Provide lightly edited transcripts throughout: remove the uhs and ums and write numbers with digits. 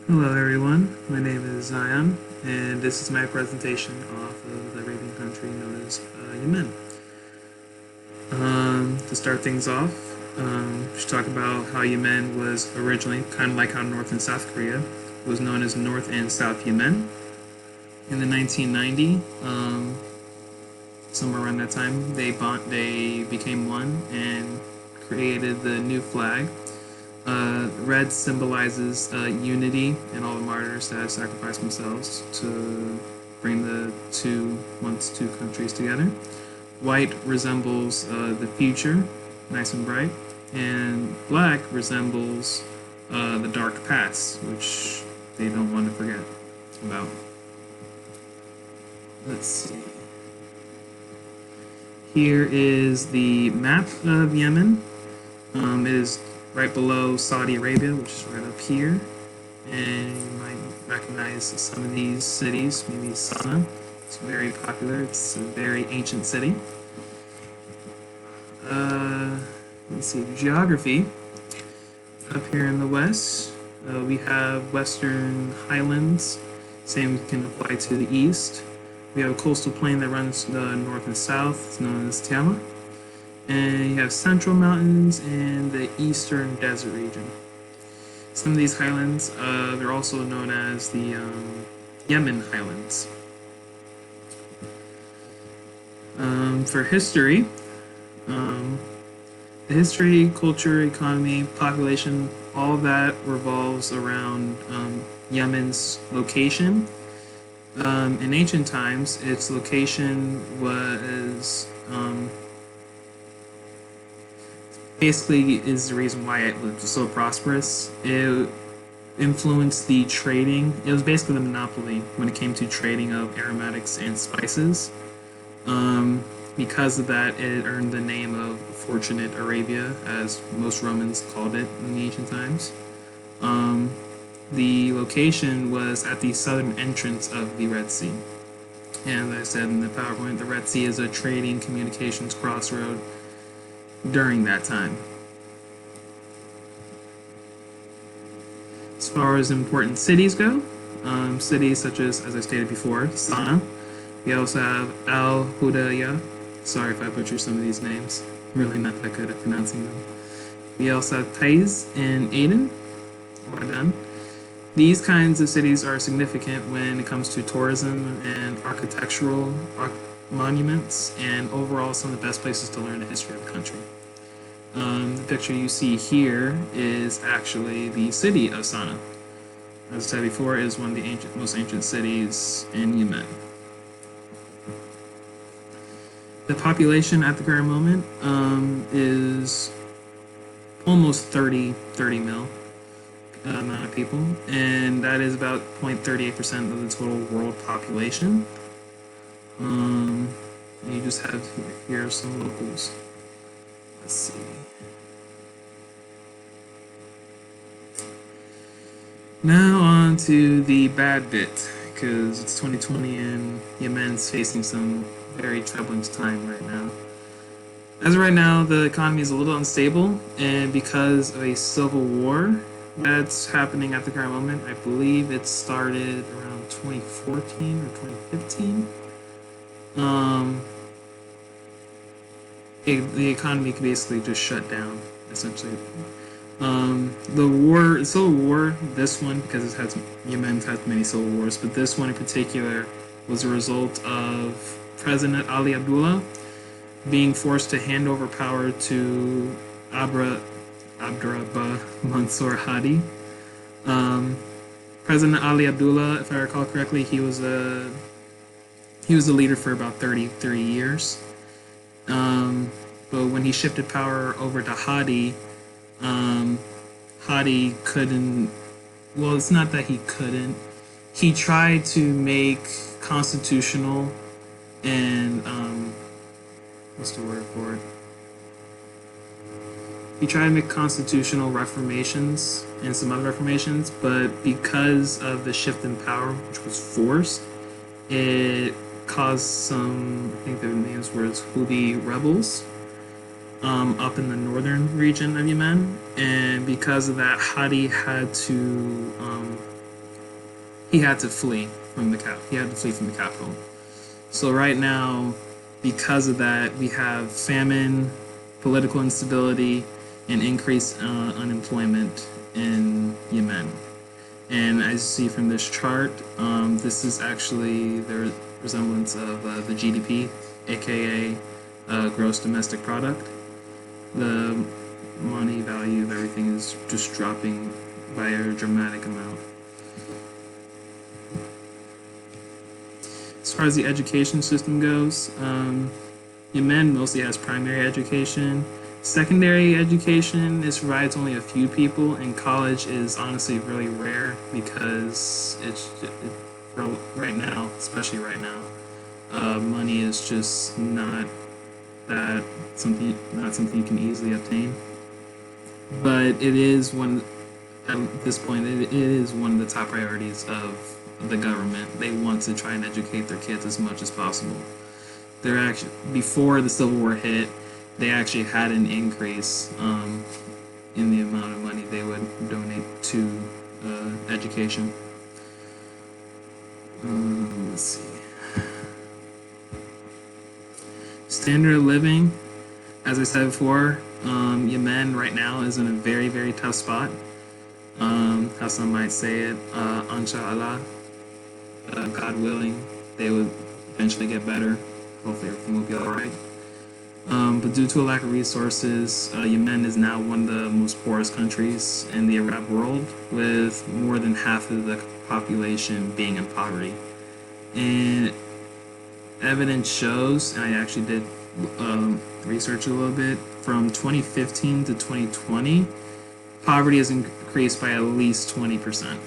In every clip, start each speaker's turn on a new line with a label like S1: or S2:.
S1: Hello everyone, my name is Zion, and this is my presentation off of the Arabian country known as Yemen. To start things off, we should talk about how Yemen was originally, kind of like how North and South Korea was known as North and South Yemen. In the 1990, somewhere around that time, they became one and created the new flag. Red symbolizes unity and all the martyrs that sacrificed themselves to bring the two countries together. White resembles the future, nice and bright, and black resembles the dark past, which they don't want to forget about. Let's see. Here is the map of Yemen. It is right below Saudi Arabia, which is right up here. And you might recognize some of these cities, maybe Sana'a. It's very popular. It's a very ancient city. Let's see, geography. Up here in the west, we have Western Highlands. Same can apply to the east. We have a coastal plain that runs north and south. It's known as Tiama. And you have Central Mountains and the Eastern Desert region. Some of these highlands, they're also known as the Yemen Highlands. For history, the history, culture, economy, population, all that revolves around Yemen's location. In ancient times, its location was basically is the reason why it was so prosperous. It influenced the trading. It was basically the monopoly when it came to trading of aromatics and spices. Because of that, it earned the name of Fortunate Arabia, as most Romans called it in the ancient times. The location was at the southern entrance of the Red Sea. And as I said in the PowerPoint, the Red Sea is a trading communications crossroad during that time. As far as important cities go, cities such as I stated before, Sana'a. We also have Al Hudaydah. Sorry if I butcher some of these names. I'm really not that good at pronouncing them. We also have Taiz and Aden. Well done. These kinds of cities are significant when it comes to tourism and architectural monuments, and overall some of the best places to learn the history of the country. The picture you see here is actually the city of Sana'a. As I said before, it is one of the most ancient cities in Yemen. The population at the current moment is almost 30 mil amount of people, and that is about 0.38% of the total world population. You just have here some locals. Let's see. Now on to the bad bit, because it's 2020 and Yemen's facing some very troubling time right now. As of right now, the economy is a little unstable, and because of a civil war that's happening at the current moment, I believe it started around 2014 or 2015. The economy basically just shut down, essentially. The civil war, this one, because Yemen's had many civil wars, but this one in particular was a result of President Ali Abdullah being forced to hand over power to Abdurrahman Mansour Hadi. President Ali Abdullah, if I recall correctly, he was the leader for about 30 years. But when he shifted power over to Hadi, Hadi couldn't. Well, it's not that he couldn't. He tried to make constitutional and what's the word for it? He tried to make constitutional reformations and some other reformations, but because of the shift in power, which was forced, it caused some. I think their names were Houthi rebels up in the northern region of Yemen, and because of that, Hadi had to he had to flee from the cap. He had to flee from the capital. So right now, because of that, we have famine, political instability, and increased unemployment in Yemen. And as you see from this chart, this is actually the resemblance of the GDP, aka gross domestic product. The money value of everything is just dropping by a dramatic amount. As far as the education system goes, Yemen mostly has primary education. Secondary education is provides only a few people, and college is honestly really rare because right now, especially right now, money is just not something you can easily obtain. But it is one at this point. It is one of the top priorities of the government. They want to try and educate their kids as much as possible. They're actually before the Civil War hit, they actually had an increase in the amount of money they would donate to education. Let's see. Standard of living, as I said before, Yemen right now is in a very, very tough spot. How some might say it, inshallah, God willing, they would eventually get better. Hopefully everything will be alright. But due to a lack of resources, Yemen is now one of the most poorest countries in the Arab world, with more than half of the population being in poverty. And evidence shows, and I actually did research a little bit, from 2015 to 2020, poverty has increased by at least 20%.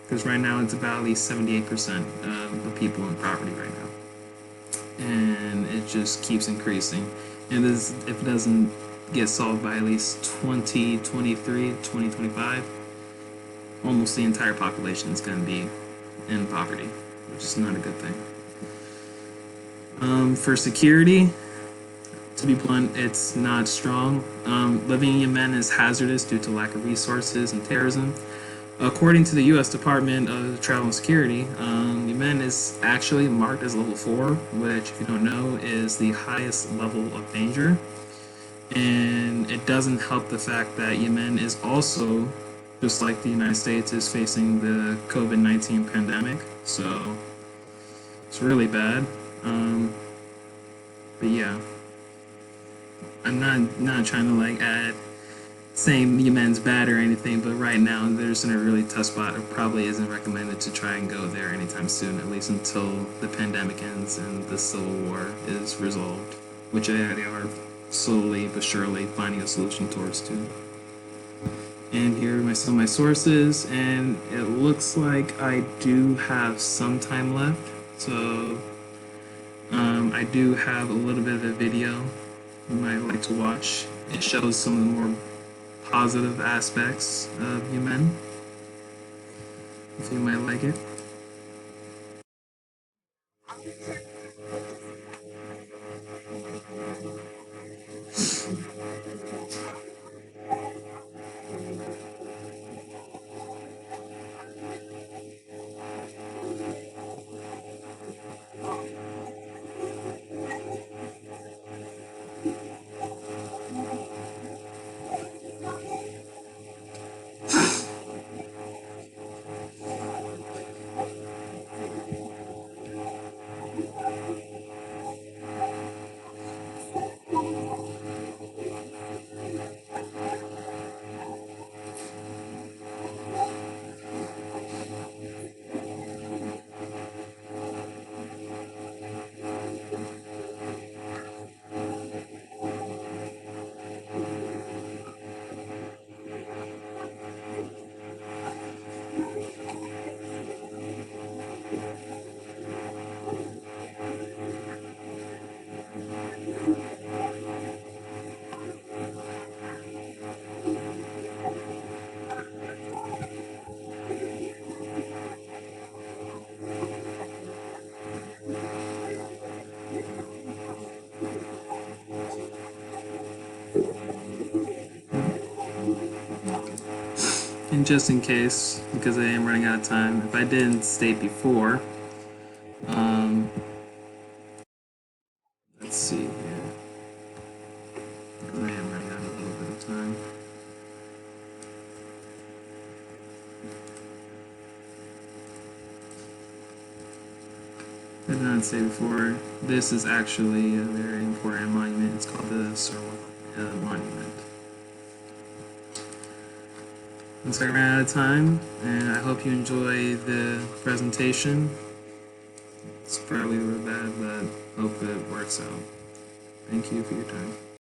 S1: Because right now it's about at least 78% of the people in poverty right now. And it just keeps increasing. And if it doesn't get solved by at least 2023, 2025, almost the entire population is going to be in poverty, which is not a good thing. For security, to be blunt, it's not strong. Living in Yemen is hazardous due to lack of resources and terrorism. According to the U.S. Department of Travel and Security, Yemen is actually marked as level 4, which, if you don't know, is the highest level of danger. And it doesn't help the fact that Yemen is also, just like the United States, is facing the COVID-19 pandemic. So it's really bad. But yeah, I'm not trying to add saying Yemen's bad or anything, but right now they're just in a really tough spot. It probably isn't recommended to try and go there anytime soon, at least until the pandemic ends and the civil war is resolved, which they are slowly but surely finding a solution towards too. And here are some of my sources, and it looks like I do have some time left, so I do have a little bit of a video you might like to watch. It shows some of the more positive aspects of Yemen, if you might like it. and just in case, because I am running out of time, if I didn't state before, um, let's see here, because I am running out of a little bit of time. I did not say before, this is actually a very important monument. It's called the Searle Monument. Looks like I ran out of time, and I hope you enjoy the presentation. It's probably a little bad, but hope it works out. Thank you for your time.